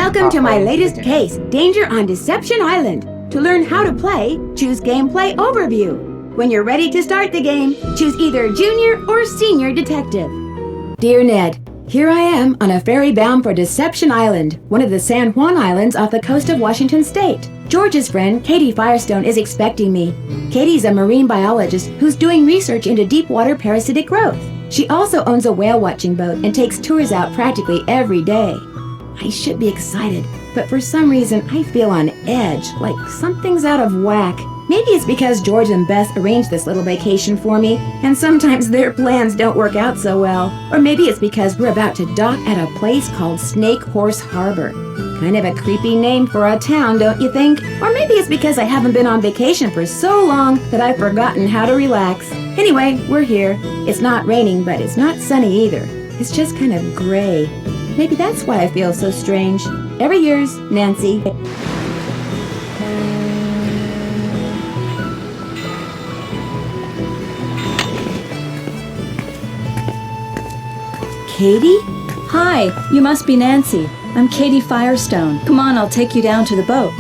Welcome to my latest case, Danger on Deception Island. To learn how to play, choose Gameplay Overview. When you're ready to start the game, choose either Junior or Senior Detective. Dear Ned, here I am on a ferry bound for Deception Island, one of the San Juan Islands off the coast of Washington State. George's friend, Katie Firestone, is expecting me. Katie's a marine biologist who's doing research into deep water parasitic growth. She also owns a whale watching boat and takes tours out practically every day. I should be excited, but for some reason I feel on edge, like something's out of whack. Maybe it's because George and Beth arranged this little vacation for me, and sometimes their plans don't work out so well. Or maybe it's because we're about to dock at a place called Snake Horse Harbor. Kind of a creepy name for a town, don't you think? Or maybe it's because I haven't been on vacation for so long that I've forgotten how to relax. Anyway, we're here. It's not raining, but it's not sunny either. It's just kind of gray. Maybe that's why I feel so strange. Ever yours, Nancy. Katie? Hi, you must be Nancy. I'm Katie Firestone. Come on, I'll take you down to the boat.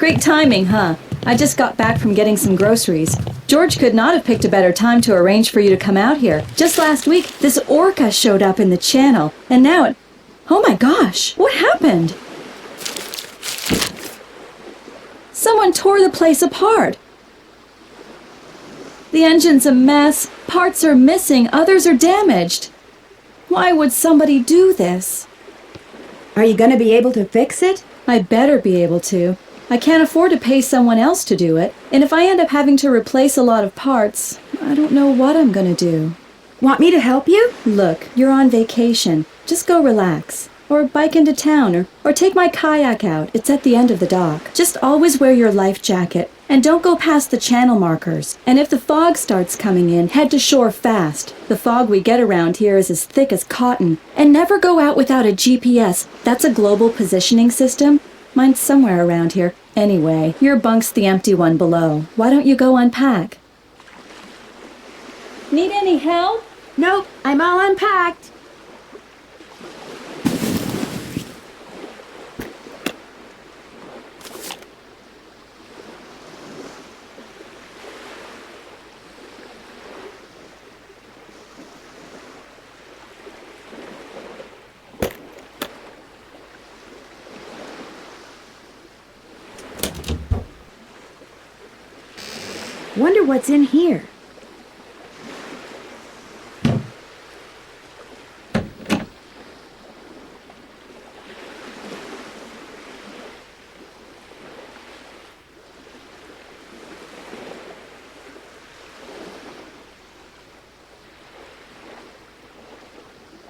Great timing, huh? I just got back from getting some groceries. George could not have picked a better time to arrange for you to come out here. Just last week, this orca showed up in the channel, and now it... Oh my gosh, what happened? Someone tore the place apart. The engine's a mess, parts are missing, others are damaged. Why would somebody do this? Are you going to be able to fix it? I better be able to. I can't afford to pay someone else to do it, and if I end up having to replace a lot of parts, I don't know what I'm gonna do. Want me to help you? Look, you're on vacation. Just go relax. Or bike into town, or take my kayak out. It's at the end of the dock. Just always wear your life jacket, and don't go past the channel markers. And if the fog starts coming in, head to shore fast. The fog we get around here is as thick as cotton. And never go out without a GPS. That's a global positioning system. Mine's somewhere around here. Anyway, your bunk's the empty one below. Why don't you go unpack? Need any help? Nope, I'm all unpacked. Wonder what's in here.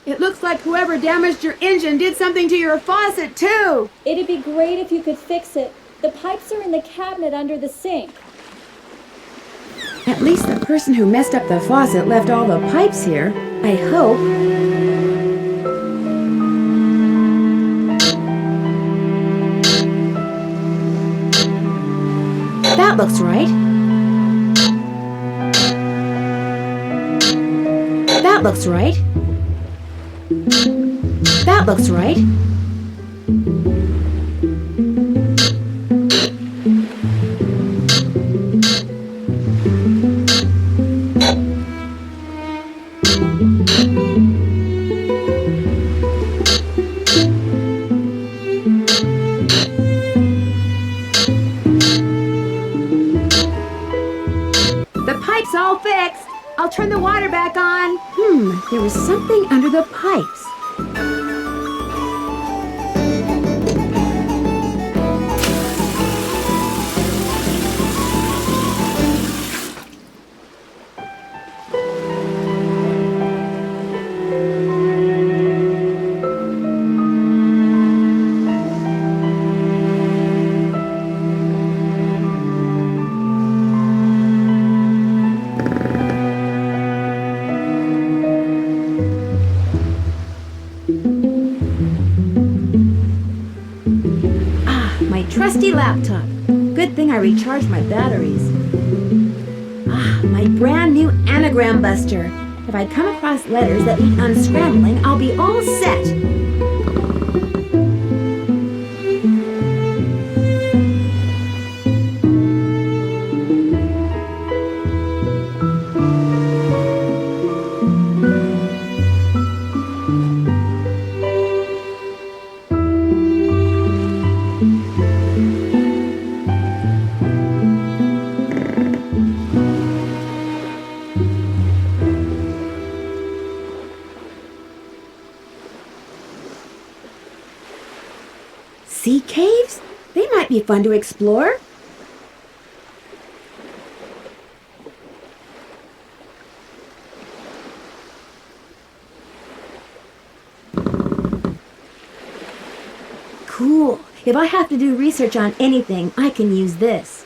It looks like whoever damaged your engine did something to your faucet, too. It'd be great if you could fix it. The pipes are in the cabinet under the sink. At least the person who messed up the faucet left all the pipes here. I hope. That looks right. That looks right. That looks right. All fixed. I'll turn the water back on. There was something under the pipes. Trusty laptop. Good thing I recharged my batteries. My brand new anagram buster. If I come across letters that need unscrambling, I'll be all set. Sea caves? They might be fun to explore. Cool. If I have to do research on anything, I can use this.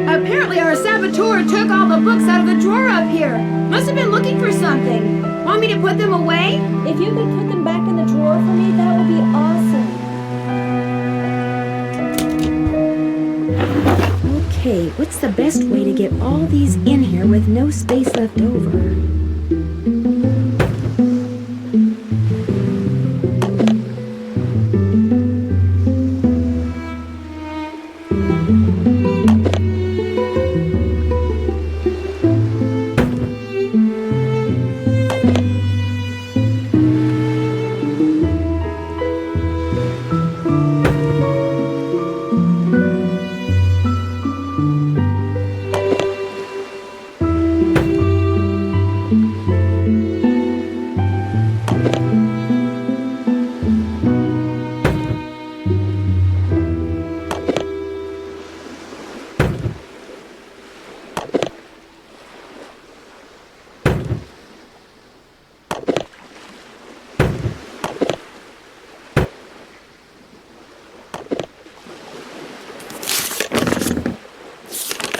Apparently our saboteur took all the books out of the drawer up here. Must have been looking for something. Want me to put them away? If you could put them back in the drawer for me, that would be awesome. Okay, what's the best way to get all these in here with no space left over?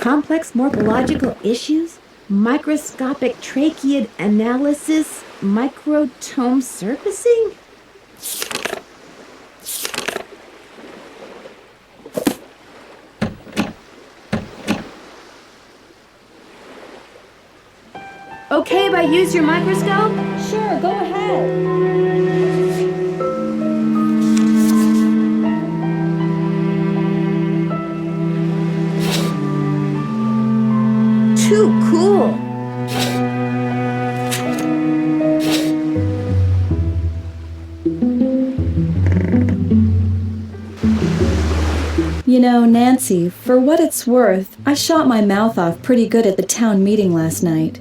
Complex morphological issues, microscopic tracheid analysis, microtome surfacing? Okay if I use your microscope? Sure, go ahead. Too cool! You know, Nancy, for what it's worth, I shot my mouth off pretty good at the town meeting last night.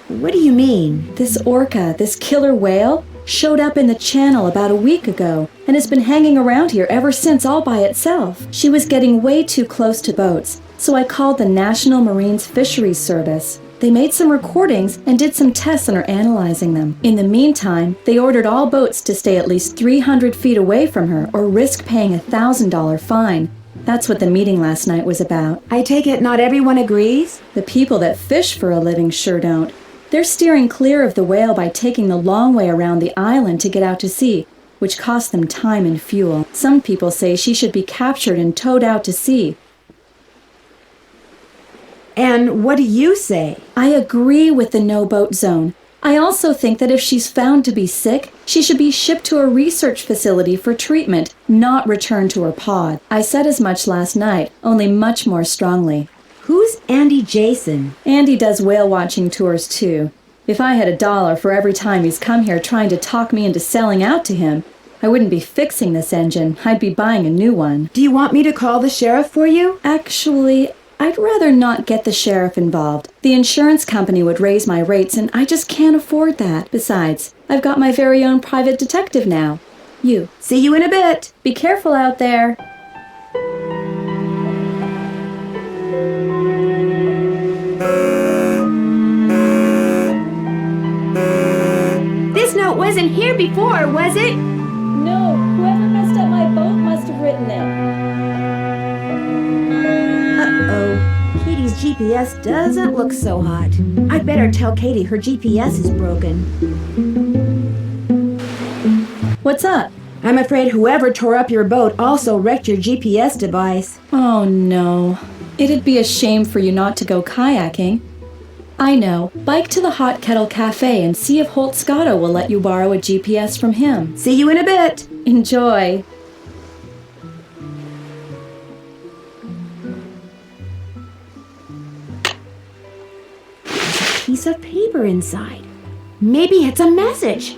What do you mean? This orca, this killer whale, showed up in the channel about a week ago and has been hanging around here ever since all by itself. She was getting way too close to boats, so I called the National Marine Fisheries Service. They made some recordings and did some tests and are analyzing them. In the meantime, they ordered all boats to stay at least 300 feet away from her or risk paying a $1,000 fine. That's what the meeting last night was about. I take it not everyone agrees? The people that fish for a living sure don't. They're steering clear of the whale by taking the long way around the island to get out to sea, which costs them time and fuel. Some people say she should be captured and towed out to sea. And what do you say? I agree with the no-boat zone. I also think that if she's found to be sick, she should be shipped to a research facility for treatment, not returned to her pod. I said as much last night, only much more strongly. Who's Andy Jason? Andy does whale-watching tours too. If I had $1 for every time he's come here trying to talk me into selling out to him, I wouldn't be fixing this engine. I'd be buying a new one. Do you want me to call the sheriff for you? Actually, I'd rather not get the sheriff involved. The insurance company would raise my rates, and I just can't afford that. Besides, I've got my very own private detective now. You. See you in a bit. Be careful out there. This note wasn't here before, was it? No, whoever messed up my boat must have written it. Uh-oh. Katie's GPS doesn't look so hot. I'd better tell Katie her GPS is broken. What's up? I'm afraid whoever tore up your boat also wrecked your GPS device. Oh no. It'd be a shame for you not to go kayaking. I know. Bike to the Hot Kettle Cafe and see if Holt will let you borrow a GPS from him. See you in a bit. Enjoy. Piece of paper inside. Maybe it's a message.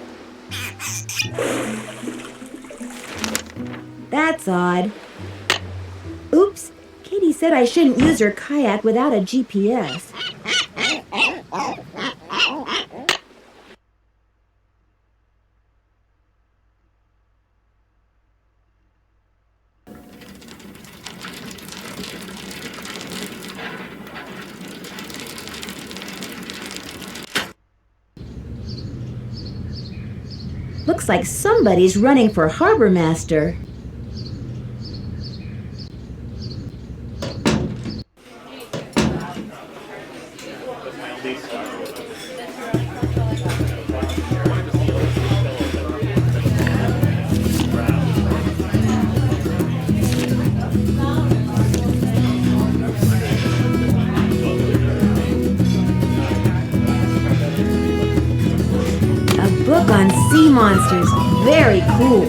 That's odd. Oops. Katie said I shouldn't use her kayak without a GPS. Looks like somebody's running for harbor master. Book on sea monsters. Very cool.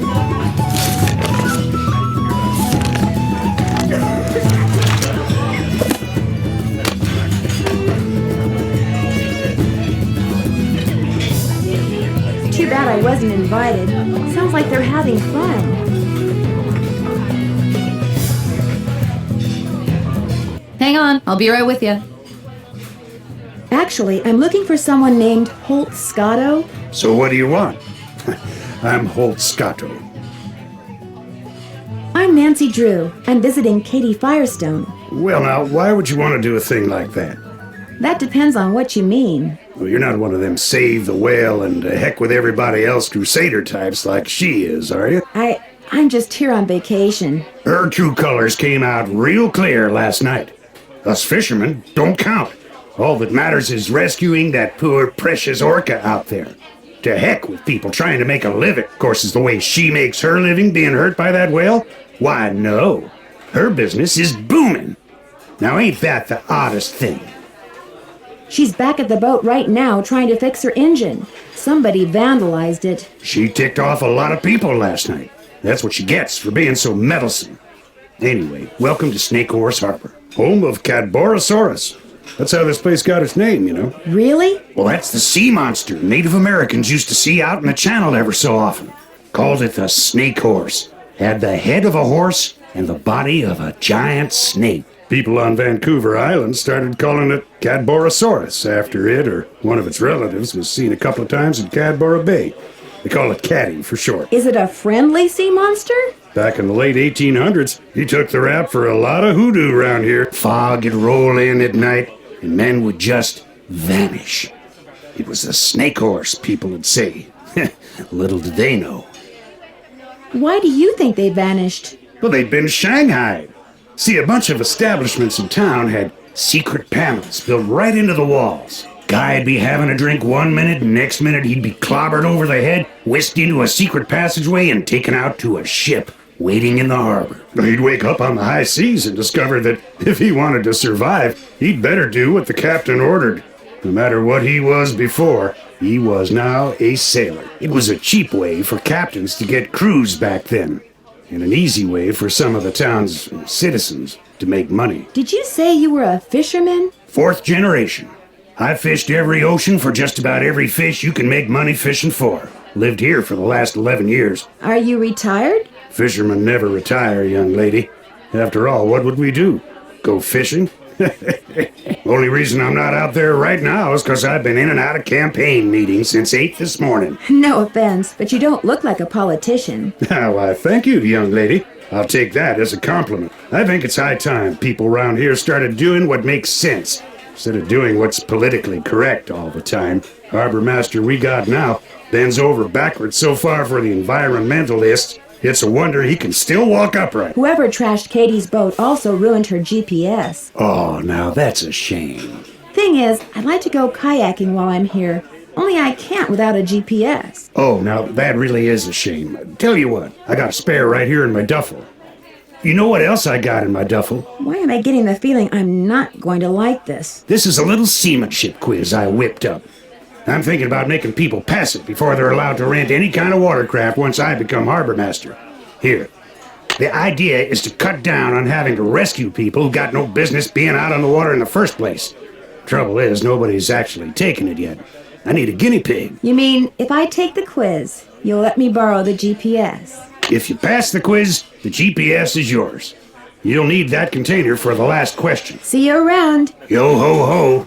Too bad I wasn't invited. Sounds like they're having fun. Hang on, I'll be right with you. Actually, I'm looking for someone named Holt Scotto. So what do you want? I'm Holt Scotto. I'm Nancy Drew. I'm visiting Katie Firestone. Well now, why would you want to do a thing like that? That depends on what you mean. Well, you're not one of them save the whale and heck with everybody else crusader types like she is, are you? I'm just here on vacation. Her true colors came out real clear last night. Us fishermen don't count. All that matters is rescuing that poor precious orca out there. To heck with people trying to make a living. Of course, is the way she makes her living being hurt by that whale? Why, no. Her business is booming. Now, ain't that the oddest thing? She's back at the boat right now trying to fix her engine. Somebody vandalized it. She ticked off a lot of people last night. That's what she gets for being so meddlesome. Anyway, welcome to Snake Horse Harbor, home of Cadborosaurus. That's how this place got its name, you know. Really? Well, that's the sea monster Native Americans used to see out in the channel ever so often. Called it the snake horse. Had the head of a horse and the body of a giant snake. People on Vancouver Island started calling it Cadborosaurus after it or one of its relatives was seen a couple of times in Cadbora Bay. They call it Caddy for short. Is it a friendly sea monster? Back in the late 1800s, he took the rap for a lot of hoodoo around here. Fog would roll in at night, and men would just vanish. It was a snake horse, people would say. Little did they know. Why do you think they vanished? Well, they'd been shanghaied. See, a bunch of establishments in town had secret panels built right into the walls. Guy'd be having a drink one minute, and next minute he'd be clobbered over the head, whisked into a secret passageway, and taken out to a ship waiting in the harbor. He'd wake up on the high seas and discover that if he wanted to survive, he'd better do what the captain ordered. No matter what he was before, he was now a sailor. It was a cheap way for captains to get crews back then, and an easy way for some of the town's citizens to make money. Did you say you were a fisherman? 4th generation. I fished every ocean for just about every fish you can make money fishing for. Lived here for the last 11 years. Are you retired? Fishermen never retire, young lady. After all, what would we do? Go fishing? Only reason I'm not out there right now is because I've been in and out of campaign meetings since 8 this morning. No offense, but you don't look like a politician. Why, thank you, young lady. I'll take that as a compliment. I think it's high time people around here started doing what makes sense, instead of doing what's politically correct all the time. Harbor master we got now bends over backwards so far for the environmentalists, It's a wonder he can still walk upright. Whoever trashed Katie's boat also ruined her GPS. Oh, now that's a shame. Thing is, I'd like to go kayaking while I'm here. Only I can't without a GPS. Oh, now that really is a shame. Tell you what, I got a spare right here in my duffel. You know what else I got in my duffel? Why am I getting the feeling I'm not going to like this? This is a little seamanship quiz I whipped up. I'm thinking about making people pass it before they're allowed to rent any kind of watercraft once I become harbor master. Here. The idea is to cut down on having to rescue people who got no business being out on the water in the first place. Trouble is, nobody's actually taken it yet. I need a guinea pig. You mean, if I take the quiz, you'll let me borrow the GPS? If you pass the quiz, the GPS is yours. You'll need that container for the last question. See you around. Yo ho ho.